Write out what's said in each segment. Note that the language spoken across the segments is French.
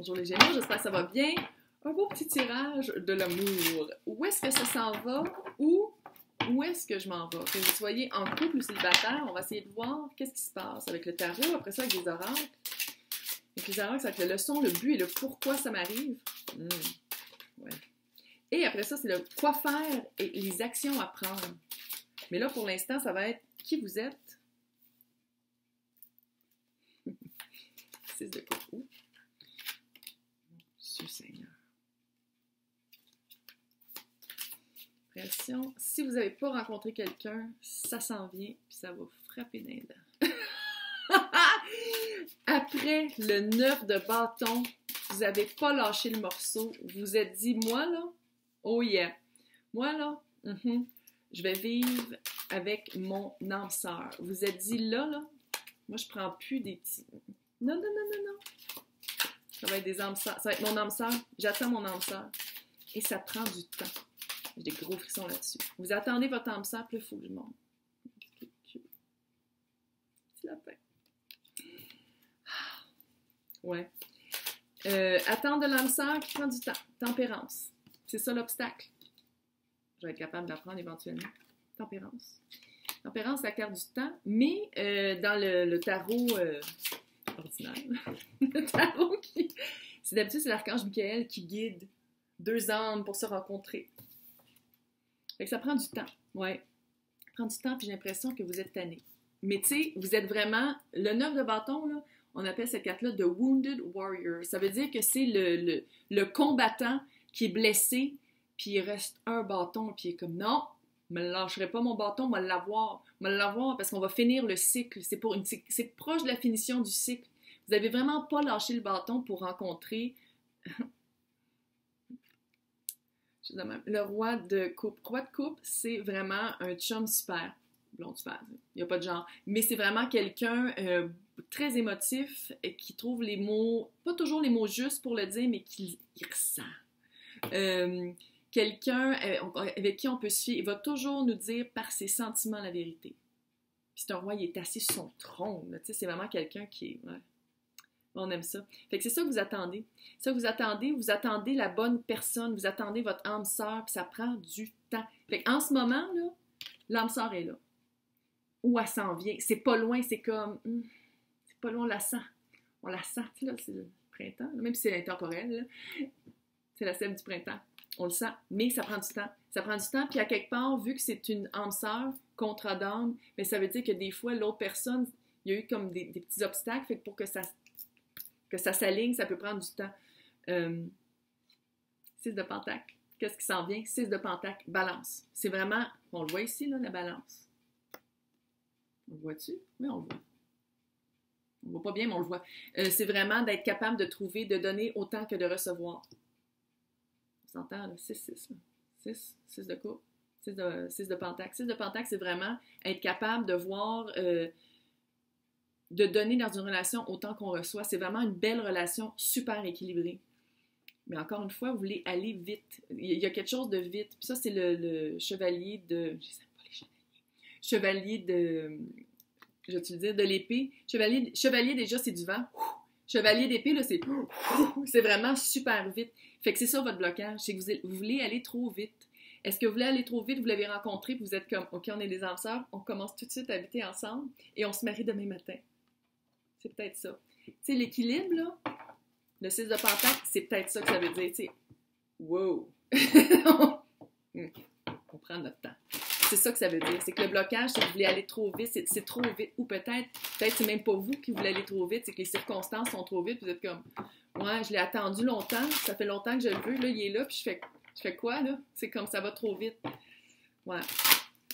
Bonjour les Gémeaux, j'espère que ça va bien. Un beau petit tirage de l'amour. Où est-ce que ça s'en va? Où est-ce que je m'en vais? Que vous soyez en couple ou célibataire, on va essayer de voir qu'est-ce qui se passe avec le tarot, après ça avec les oracles. Avec les oracles, c'est avec la leçon, le but et le pourquoi ça m'arrive. Ouais. Et après ça, c'est le quoi faire et les actions à prendre. Mais là, pour l'instant, ça va être qui vous êtes. 6 de coupe. Monsieur Seigneur. Pression. Si vous n'avez pas rencontré quelqu'un, ça s'en vient, puis ça va frapper dans les dents. Après le 9 de bâton, vous n'avez pas lâché le morceau. Vous vous êtes dit, moi là, oh yeah, moi là, je vais vivre avec mon âme sœur. Vous vous êtes dit, là, moi je prends plus des petits... Non. Ça va être des âmes sœurs. Ça va être mon âme sœur. J'attends mon âme sœur. Et ça prend du temps. J'ai des gros frissons là-dessus. Vous attendez votre âme sœur, puis là, il faut que je monte. C'est la fin. Ouais. Attendre de l'âme sœur qui prend du temps. Tempérance. C'est ça l'obstacle. Je vais être capable d'apprendre éventuellement. Tempérance. Tempérance, c'est la carte du temps, mais dans le tarot ordinaire, le tarot c'est d'habitude, c'est l'archange Michael qui guide deux âmes pour se rencontrer. Fait que ça prend du temps, ouais. Ça prend du temps, puis j'ai l'impression que vous êtes tanné. Mais tu sais, vous êtes vraiment... Le 9 de bâton, là, on appelle cette carte-là The Wounded Warrior. Ça veut dire que c'est le combattant qui est blessé, puis il reste un bâton, puis il est comme, non, je ne me lâcherai pas mon bâton, je vais l'avoir. Je vais l'avoir parce qu'on va finir le cycle. C'est proche de la finition du cycle. Vous n'avez vraiment pas lâché le bâton pour rencontrer... Le roi de coupe. Roi de coupe, c'est vraiment un chum super. Blond super, il n'y a pas de genre. Mais c'est vraiment quelqu'un très émotif qui trouve les mots, pas toujours les mots justes pour le dire, mais qui ressent. Quelqu'un avec qui on peut se fier, il va toujours nous dire par ses sentiments la vérité. Puis c'est un roi, il est assis sur son trône. C'est vraiment quelqu'un qui est... Ouais. On aime ça. Fait que c'est ça que vous attendez. Ça que vous attendez la bonne personne, vous attendez votre âme sœur, puis ça prend du temps. Fait qu'en ce moment, là, l'âme sœur est là. Où elle s'en vient. C'est pas loin, c'est comme... c'est pas loin, on la sent. On la sent, tu sais, là, c'est le printemps, là, même si c'est intemporel, là. C'est la sève du printemps. On le sent, mais ça prend du temps. Ça prend du temps, puis à quelque part, vu que c'est une âme sœur, contrat d'âme, mais ça veut dire que des fois, l'autre personne, il y a eu comme des petits obstacles, fait que pour que ça s'aligne, ça peut prendre du temps. 6 de pentacle. Qu'est-ce qui s'en vient? 6 de pentacle. Balance. C'est vraiment... On le voit ici, là, la balance. On le voit-tu? Oui, on le voit. On le voit pas bien, mais on le voit. C'est vraiment d'être capable de trouver, de donner autant que de recevoir. On s'entend, là? 6 là. 6 de coupe. 6 de pentacle. 6 de pentacle, c'est vraiment être capable de voir... de donner dans une relation autant qu'on reçoit. C'est vraiment une belle relation, super équilibrée. Mais encore une fois, vous voulez aller vite. Il y a quelque chose de vite. Puis ça, c'est le chevalier de... Je sais pas les chevaliers. Chevalier de... Je vais te le dire, de l'épée. Chevalier, déjà, c'est du vent. Chevalier d'épée, là, c'est vraiment super vite. Fait que c'est ça votre blocage. C'est que vous voulez aller trop vite. Est-ce que vous voulez aller trop vite, vous l'avez rencontré, puis vous êtes comme, OK, on est des âmes sœurs, on commence tout de suite à habiter ensemble et on se marie demain matin. C'est peut-être ça. Tu sais, l'équilibre, là, le 6 de pentacle, c'est peut-être ça que ça veut dire, tu sais. Wow! On prend notre temps. C'est ça que ça veut dire. C'est que le blocage, c'est que vous voulez aller trop vite, c'est trop vite. Ou peut-être c'est même pas vous qui voulez aller trop vite, c'est que les circonstances sont trop vite, vous êtes comme, ouais, je l'ai attendu longtemps, ça fait longtemps que je le veux, là, il est là, puis je fais quoi, là? C'est comme ça va trop vite. Ouais.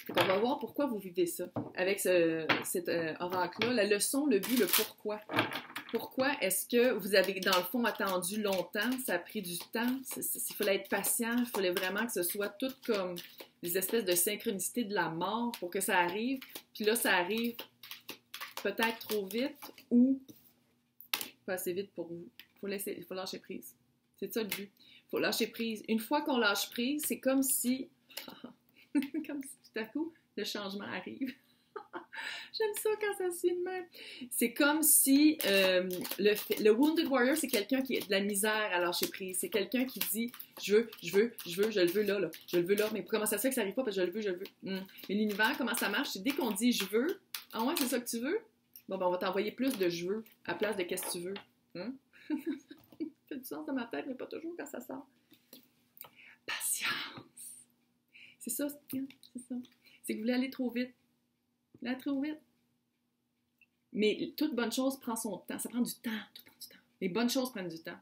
Donc, on va voir pourquoi vous vivez ça avec cet oracle-là. La leçon, le but, le pourquoi. Pourquoi est-ce que vous avez, dans le fond, attendu longtemps? Ça a pris du temps. Il fallait être patient. Il fallait vraiment que ce soit tout comme des espèces de synchronicité de la mort pour que ça arrive. Puis là, ça arrive peut-être trop vite ou pas assez vite pour vous. Il faut lâcher prise. C'est ça le but. Il faut lâcher prise. Une fois qu'on lâche prise, c'est comme si... comme si tout à coup, le changement arrive. J'aime ça quand ça se fait de même. C'est comme si le Wounded Warrior, c'est quelqu'un qui a de la misère à lâcher prise. C'est quelqu'un qui dit je veux, je le veux là. Je le veux là. Mais comment ça se fait que ça n'arrive pas? Parce que je le veux. Mais l'univers, comment ça marche? C'est dès qu'on dit je veux, ah ouais, c'est ça que tu veux? Bon, ben on va t'envoyer plus de je veux à place de qu'est-ce que tu veux. Hein? Ça fait du sens dans ma tête, mais pas toujours quand ça sort. Patience. C'est ça, c'est ça. C'est que vous voulez aller trop vite. Là, trop vite. Mais toute bonne chose prend son temps. Ça prend du temps. Tout prend du temps. Les bonnes choses prennent du temps.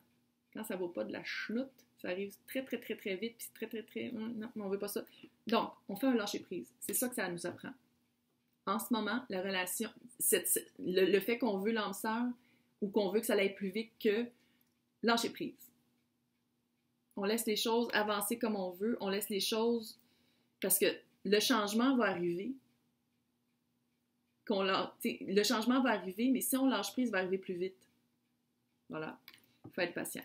Quand ça ne vaut pas de la chenoute, ça arrive très, très, très, très vite. Puis très, très, très... Non, on ne veut pas ça. Donc, on fait un lâcher-prise. C'est ça que ça nous apprend. En ce moment, la relation... le fait qu'on veut l'âme sœur ou qu'on veut que ça aille plus vite que lâcher-prise. On laisse les choses avancer comme on veut. On laisse les choses... Parce que le changement va arriver. Le changement va arriver, mais si on lâche prise, il va arriver plus vite. Voilà. Il faut être patient.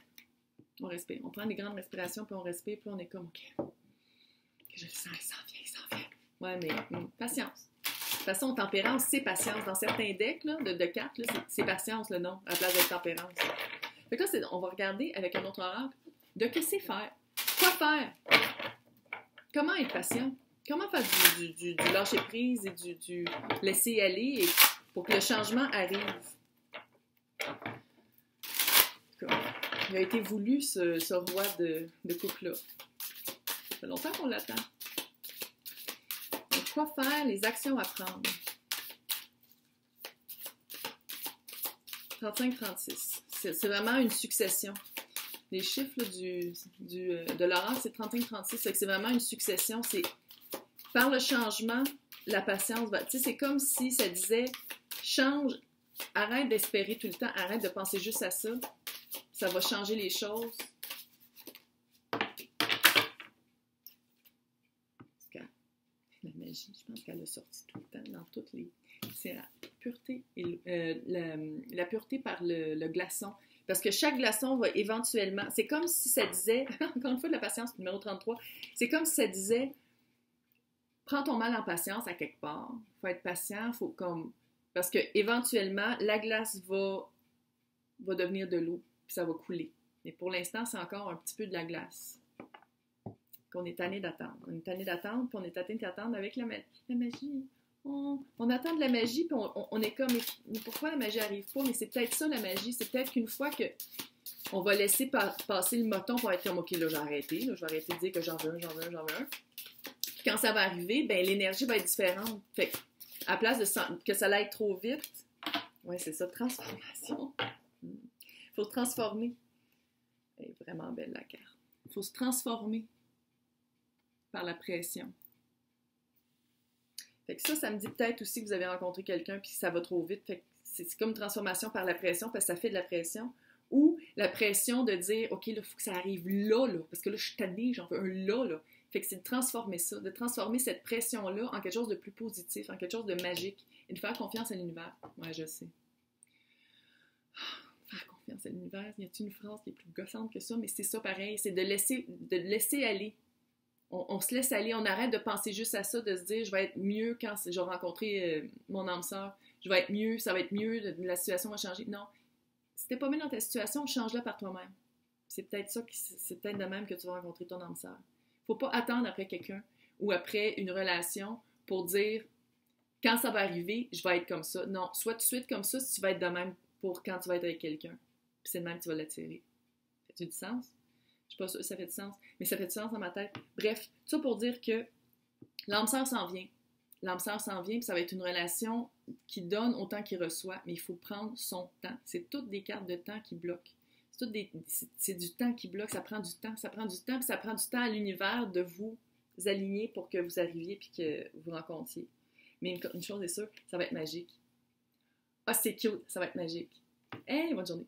On respire. On prend des grandes respirations, puis on respire, puis on est comme, OK. Je le sens, il s'en vient. Ouais, mais patience. De toute façon, tempérance, c'est patience. Dans certains decks là, de cartes, là, c'est patience le nom, à la place de tempérance. Fait que là, on va regarder avec un autre oracle de que c'est faire. Quoi faire? Comment être patient? Comment faire du lâcher-prise et du laisser-aller pour que le changement arrive? Il a été voulu, ce roi de couple-là. Ça fait longtemps qu'on l'attend. Donc, quoi faire? Les actions à prendre. 35-36. C'est vraiment une succession. Les chiffres là, de l'oracle, c'est 35-36. C'est vraiment une succession. C'est par le changement, la patience va... Tu sais, c'est comme si ça disait, change, arrête d'espérer tout le temps, arrête de penser juste à ça. Ça va changer les choses. La magie, je pense qu'elle a sorti tout le temps, dans toutes les... C'est la pureté, la pureté par le glaçon. Parce que chaque glaçon va éventuellement... C'est comme si ça disait, encore une fois de la patience, numéro 33, c'est comme si ça disait... Prends ton mal en patience à quelque part. Il faut être patient, faut comme... Parce que éventuellement, la glace va devenir de l'eau, puis ça va couler. Mais pour l'instant, c'est encore un petit peu de la glace qu'on est tanné d'attendre. On est tanné d'attendre, puis on est tanné d'attendre avec la magie. On attend de la magie, puis on est comme... Mais pourquoi la magie n'arrive pas? Mais c'est peut-être ça, la magie. C'est peut-être qu'une fois que on va laisser passer le moton pour être comme, OK, là, je vais arrêter de dire que j'en veux un. Quand ça va arriver, ben l'énergie va être différente. Fait que, à place que ça aille trop vite, ouais, c'est ça, transformation. Il faut se transformer. Elle est vraiment belle, la carte. Il faut se transformer par la pression. Fait que ça me dit peut-être aussi que vous avez rencontré quelqu'un puis que ça va trop vite. Fait que c'est comme une transformation par la pression parce que ça fait de la pression. Ou la pression de dire, OK, là, il faut que ça arrive là, parce que là, je suis tannée, j'en veux un là. Fait que c'est de transformer ça, de transformer cette pression-là en quelque chose de plus positif, en quelque chose de magique, et de faire confiance à l'univers. Ouais, je sais. Faire confiance à l'univers, y a-t-il une phrase qui est plus gossante que ça? Mais c'est ça pareil, c'est de laisser aller. On se laisse aller, on arrête de penser juste à ça, de se dire, je vais être mieux quand je vais rencontrer mon âme sœur, je vais être mieux, ça va être mieux, la situation va changer. Non. Si t'es pas bien dans ta situation, change-la par toi-même. C'est peut-être ça, c'est peut-être de même que tu vas rencontrer ton âme sœur. Faut pas attendre après quelqu'un ou après une relation pour dire quand ça va arriver, je vais être comme ça. Non, sois tout de suite comme ça si tu vas être de même pour quand tu vas être avec quelqu'un. Puis c'est de même que tu vas l'attirer. Ça fait du sens? Je suis pas sûre que ça fait du sens, mais ça fait du sens dans ma tête. Bref, tout ça pour dire que l'âme sœur s'en vient. L'âme sœur s'en vient, puis ça va être une relation qui donne autant qu'il reçoit, mais il faut prendre son temps. C'est toutes des cartes de temps qui bloquent. C'est du temps qui bloque, ça prend du temps, puis ça prend du temps à l'univers de vous aligner pour que vous arriviez puis que vous rencontriez. Mais une chose est sûre, ça va être magique. Ah, c'est cute, ça va être magique. Hey, bonne journée!